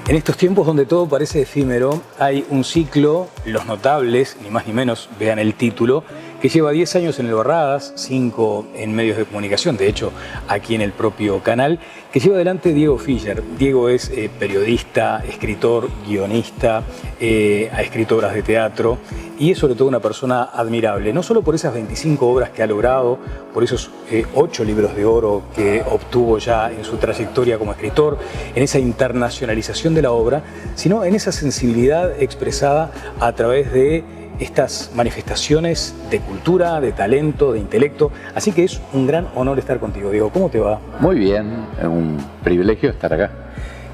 En estos tiempos donde todo parece efímero, hay un ciclo, Los Notables, ni más ni menos, vean el título, que lleva 10 años en el Barradas, 5 en medios de comunicación, de hecho aquí en el propio canal, que lleva adelante Diego Fischer. Diego es periodista, escritor, guionista, ha escrito obras de teatro y es sobre todo una persona admirable, no solo por esas 25 obras que ha logrado, por esos 8 libros de oro que obtuvo ya en su trayectoria como escritor, en esa internacionalización de la obra, sino en esa sensibilidad expresada a través de estas manifestaciones de cultura, de talento, de intelecto. Así que es un gran honor estar contigo, Diego. ¿Cómo te va? Muy bien, es un privilegio estar acá.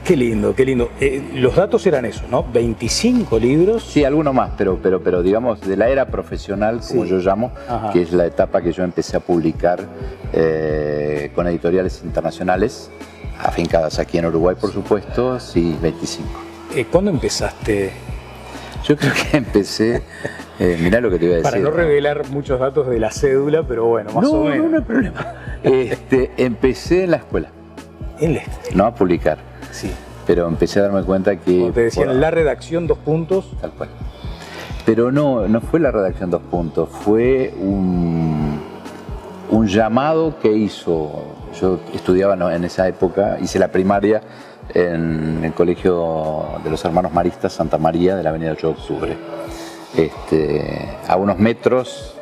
Qué lindo, qué lindo. Los datos eran esos, ¿no? 25 libros. Sí, alguno más, pero digamos de la era profesional, como yo llamo, que es la etapa que yo empecé a publicar con editoriales internacionales, afincadas aquí en Uruguay, por supuesto, sí, 25. ¿Cuándo empezaste? Yo creo que empecé, mirá lo que te iba a decir. Para no revelar muchos datos de la cédula, pero bueno, más o menos. No hay problema. Empecé en la escuela. ¿En la escuela? No a publicar. Sí. Pero empecé a darme cuenta que... Como te decían, la redacción, 2 puntos. Tal cual. Pero no fue la redacción 2 puntos, fue un llamado que hizo. Yo estudiaba en esa época, hice la primaria en el colegio de los hermanos maristas Santa María de la avenida 8 de Octubre. A unos metros,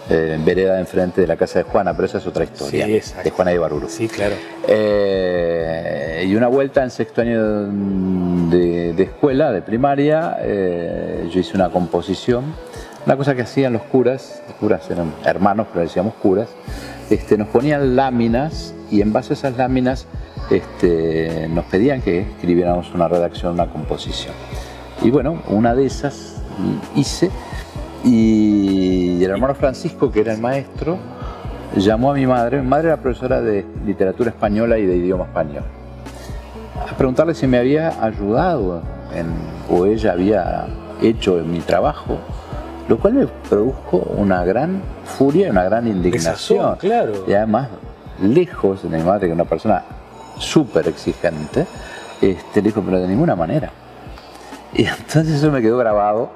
vereda de enfrente de la casa de Juana, pero esa es otra historia, sí, de Juana de Baruro. Sí, claro. Y una vuelta en sexto año de escuela, de primaria, yo hice una composición, una cosa que hacían los curas eran hermanos, pero decíamos curas, nos ponían láminas y en base a esas láminas nos pedían que escribiéramos una redacción, una composición. Y bueno, una de esas hice y el hermano Francisco, que era el maestro, llamó a mi madre. Mi madre era profesora de literatura española y de idioma español, a preguntarle si me había ayudado o ella había hecho mi trabajo, lo cual me produjo una gran furia y una gran indignación. Desazón, claro. Y además, lejos de mi madre, que era una persona súper exigente, le dijo, pero de ninguna manera. Y entonces eso me quedó grabado.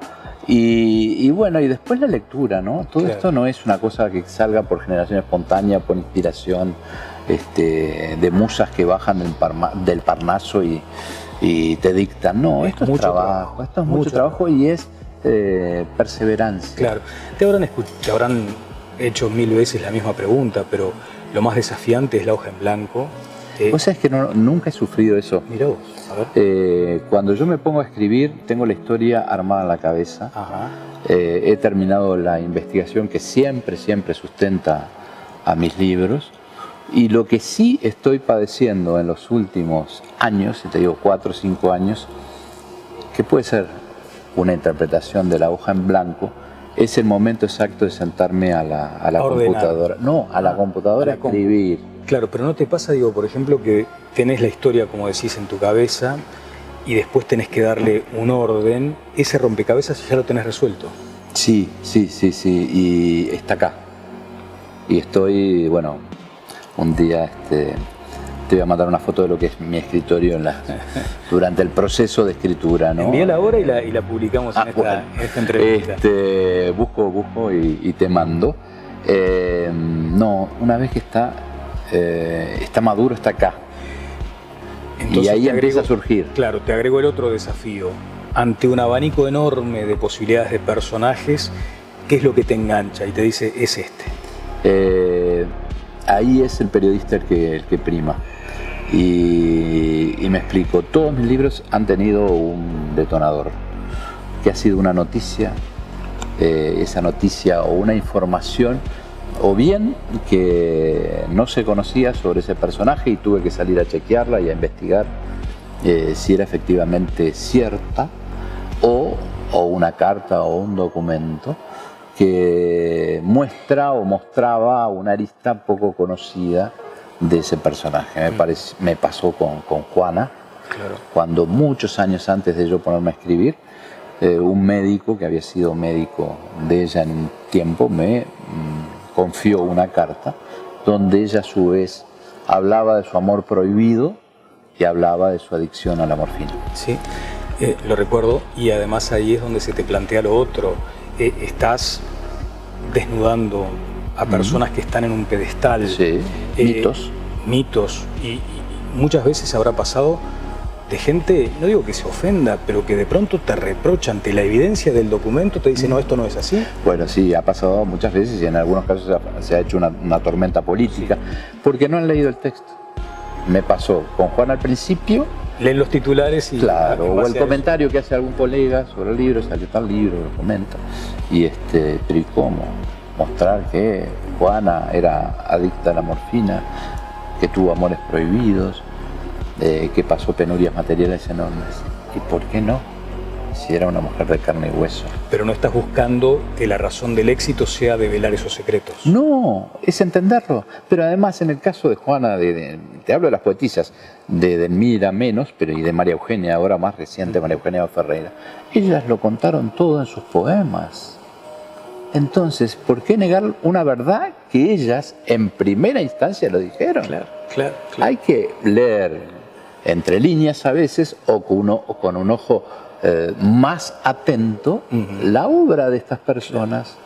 Y bueno, y después la lectura, ¿no? Todo esto no es una cosa que salga por generación espontánea, por inspiración, de musas que bajan del Parnaso y te dictan. No, esto es trabajo, esto es mucho trabajo y es perseverancia. Claro, te habrán hecho 1000 veces la misma pregunta, pero lo más desafiante es la hoja en blanco. Vos sabés que nunca he sufrido eso. Mirá vos, a ver. Cuando yo me pongo a escribir, tengo la historia armada en la cabeza. He terminado la investigación que siempre sustenta a mis libros. Y lo que sí estoy padeciendo en los últimos años, si te digo 4 o 5 años, que puede ser una interpretación de la hoja en blanco, es el momento exacto de sentarme a la computadora. No, a la computadora a escribir. Claro, pero ¿no te pasa, digo, por ejemplo, que tenés la historia, como decís, en tu cabeza y después tenés que darle un orden? Ese rompecabezas ya lo tenés resuelto. Sí, y está acá. Y estoy, bueno, un día te voy a mandar una foto de lo que es mi escritorio durante el proceso de escritura, ¿no? Envíala ahora y la publicamos en esta entrevista. Busco y te mando. No, una vez que está maduro, está acá. Entonces, y ahí empieza a surgir. Claro, te agrego el otro desafío. Ante un abanico enorme de posibilidades de personajes, ¿qué es lo que te engancha? Y te dice, es este. Ahí es el periodista el que prima. Y me explico, todos mis libros han tenido un detonador, que ha sido una noticia, esa noticia o una información, o bien que no se conocía sobre ese personaje y tuve que salir a chequearla y a investigar si era efectivamente cierta, o una carta o un documento que muestra o mostraba una arista poco conocida de ese personaje. Me pasó con Juana, cuando muchos años antes de yo ponerme a escribir, un médico que había sido médico de ella en un tiempo me confió una carta donde ella a su vez hablaba de su amor prohibido que hablaba de su adicción a la morfina. Sí, lo recuerdo, y además ahí es donde se te plantea lo otro. Estás desnudando a personas que están en un pedestal. Sí, mitos. Mitos, y muchas veces habrá pasado de gente, no digo que se ofenda, pero que de pronto te reprocha ante la evidencia del documento, te dice, no, esto no es así. Bueno, sí, ha pasado muchas veces y en algunos casos se ha hecho una tormenta política, porque no han leído el texto. Me pasó con Juan al principio. Leen los titulares y... Claro, o el comentario que hace algún colega sobre el libro, salió tal libro, lo comenta. Y pero ¿y cómo? Mostrar que Juana era adicta a la morfina, que tuvo amores prohibidos, que pasó penurias materiales enormes. ¿Y por qué no? Si era una mujer de carne y hueso. Pero no estás buscando que la razón del éxito sea develar esos secretos. No, es entenderlo. Pero además en el caso de Juana, te hablo de las poetisas, de Edelmira menos, pero y de María Eugenia, ahora más reciente, María Eugenia Ferreira, ellas lo contaron todo en sus poemas. Entonces, ¿por qué negar una verdad que ellas en primera instancia lo dijeron? Claro. Hay que leer entre líneas a veces o con un ojo más atento la obra de estas personas.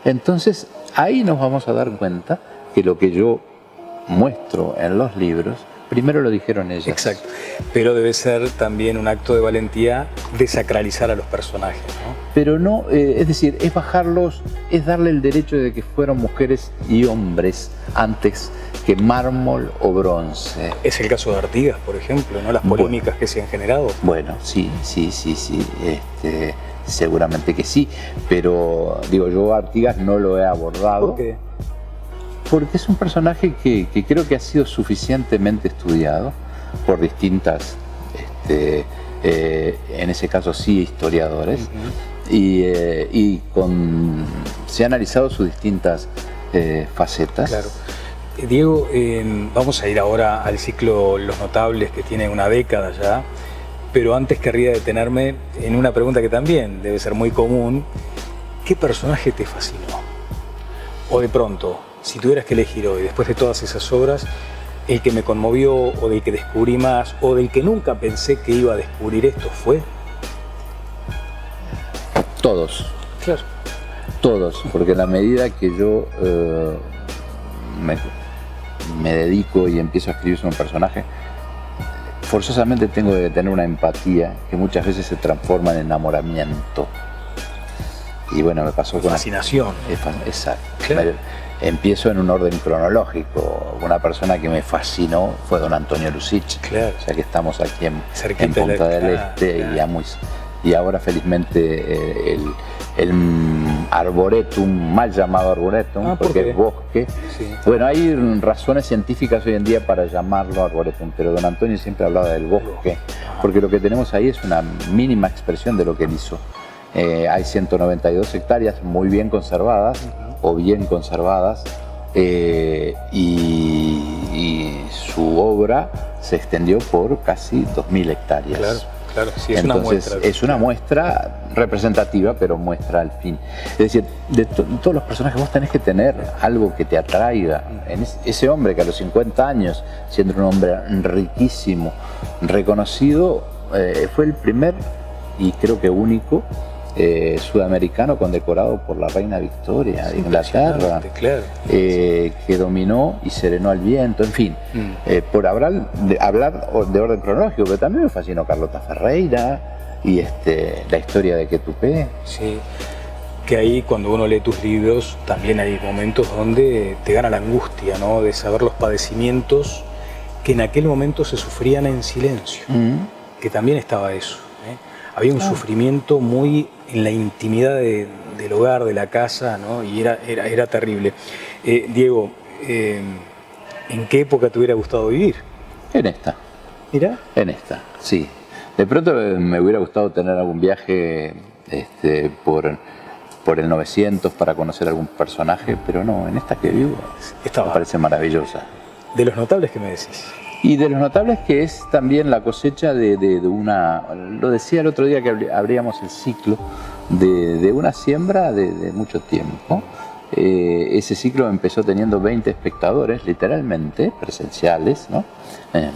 Entonces, ahí nos vamos a dar cuenta que lo que yo muestro en los libros, primero lo dijeron ellas. Exacto. Pero debe ser también un acto de valentía desacralizar a los personajes, ¿no? Pero no, es decir, es bajarlos, es darle el derecho de que fueron mujeres y hombres antes que mármol o bronce. Es el caso de Artigas, por ejemplo, ¿no? Las polémicas que se han generado. Bueno, sí. Seguramente que sí, pero digo, yo a Artigas no lo he abordado. ¿Por qué? Porque es un personaje que creo que ha sido suficientemente estudiado por distintas, en ese caso sí, historiadores, y se han analizado sus distintas facetas. Claro. Diego, vamos a ir ahora al ciclo Los Notables, que tiene una década ya, pero antes querría detenerme en una pregunta que también debe ser muy común. ¿Qué personaje te fascinó? O de pronto, si tuvieras que elegir hoy, después de todas esas obras, el que me conmovió, o del que descubrí más, o del que nunca pensé que iba a descubrir esto, ¿fue? Todos. Claro. Todos, porque en la medida que yo me dedico y empiezo a escribir sobre un personaje, forzosamente tengo que tener una empatía que muchas veces se transforma en enamoramiento. Y bueno, me pasó con... Fascinación. Exacto. Claro. Empiezo en un orden cronológico. Una persona que me fascinó fue don Antonio Lucich. Claro. O sea que estamos aquí en Cerquita Punta del Este, claro. y ahora felizmente el arboretum, mal llamado arboretum, porque es bosque. Sí. Bueno, hay razones científicas hoy en día para llamarlo arboretum, pero don Antonio siempre hablaba del bosque, porque lo que tenemos ahí es una mínima expresión de lo que él hizo. Hay 192 hectáreas muy bien conservadas, o bien conservadas, y su obra se extendió por casi 2.000 hectáreas. Claro, sí, es Entonces, una muestra. Es una muestra representativa, pero muestra al fin. Es decir, de todos los personajes vos tenés que tener algo que te atraiga. Ese hombre que a los 50 años, siendo un hombre riquísimo, reconocido, fue el primer y creo que único sudamericano condecorado por la reina Victoria de Inglaterra, claro. Que dominó y serenó al viento, en fin, por hablar de orden cronológico, pero también me fascinó Carlota Ferreira y la historia de Quetupé. Sí, que ahí cuando uno lee tus libros también hay momentos donde te gana la angustia, ¿no? De saber los padecimientos que en aquel momento se sufrían en silencio, que también estaba eso. Había un sufrimiento muy en la intimidad del hogar, de la casa, ¿no? Y era terrible. Diego, ¿en qué época te hubiera gustado vivir? En esta. ¿Mira? En esta, sí. De pronto me hubiera gustado tener algún viaje por el 900 para conocer algún personaje, pero no, en esta que vivo me parece maravillosa. De los notables que me decís. Y de los notables que es también la cosecha de una, lo decía el otro día que abríamos el ciclo, de una siembra de mucho tiempo, ese ciclo empezó teniendo 20 espectadores, literalmente, presenciales, ¿no?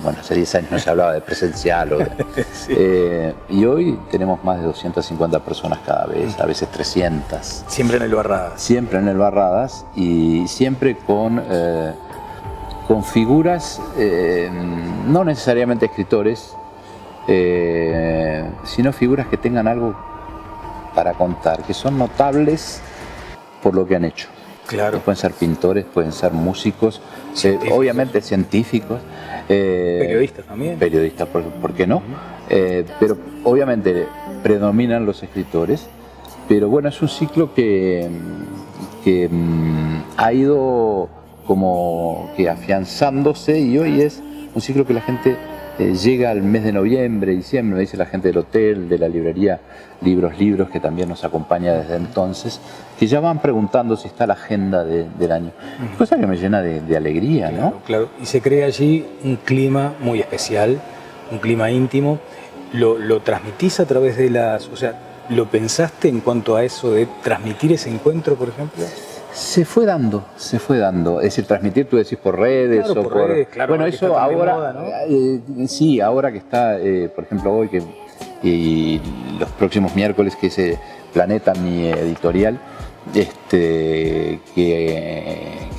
Bueno, hace 10 años no se hablaba de presencial. Sí. Y hoy tenemos más de 250 personas cada vez, a veces 300. Siempre en el Barradas. Siempre en el Barradas y siempre con figuras, no necesariamente escritores, sino figuras que tengan algo para contar, que son notables por lo que han hecho. Claro. Pueden ser pintores, pueden ser músicos, obviamente científicos. Periodistas también. Periodistas, ¿por qué no? Pero obviamente predominan los escritores. Pero bueno, es un ciclo que ha ido como que afianzándose y hoy es un ciclo que la gente llega al mes de noviembre, diciembre, me dice la gente del hotel, de la librería Libros, que también nos acompaña desde entonces, que ya van preguntando si está la agenda del año. Cosa que me llena de alegría, claro, ¿no? Claro, y se crea allí un clima muy especial, un clima íntimo. Lo transmitís a través de o sea, ¿lo pensaste en cuanto a eso de transmitir ese encuentro, por ejemplo? Se fue dando. Es decir, transmitir, tú decís por redes, claro, o por redes, claro, bueno, eso ahora, moda, ¿no? sí, ahora que está, por ejemplo, hoy y los próximos miércoles que se planeta mi editorial, que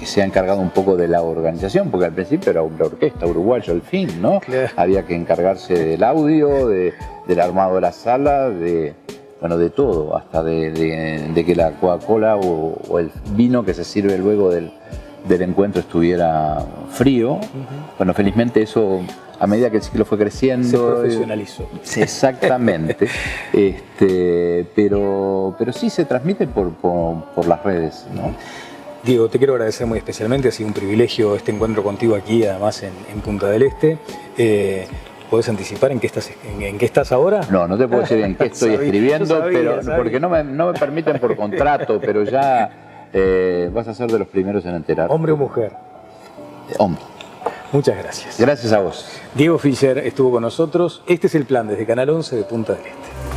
se ha encargado un poco de la organización, porque al principio era una orquesta uruguayo al fin, ¿no? Claro. Había que encargarse del audio, del armado de la sala, bueno, de todo, hasta de que la Coca-Cola o el vino que se sirve luego del encuentro estuviera frío. Bueno, felizmente eso, a medida que el ciclo fue creciendo, se profesionalizó. Exactamente. Pero sí se transmite por las redes, ¿no? Diego, te quiero agradecer muy especialmente, ha sido un privilegio este encuentro contigo aquí, además en Punta del Este. ¿Podés anticipar en qué estás ahora? No te puedo decir en qué estoy escribiendo, porque no me permiten por contrato, pero ya vas a ser de los primeros en enterar. ¿Hombre o mujer? Hombre. Muchas gracias. Gracias a vos. Diego Fischer estuvo con nosotros. Este es el plan desde Canal 11 de Punta del Este.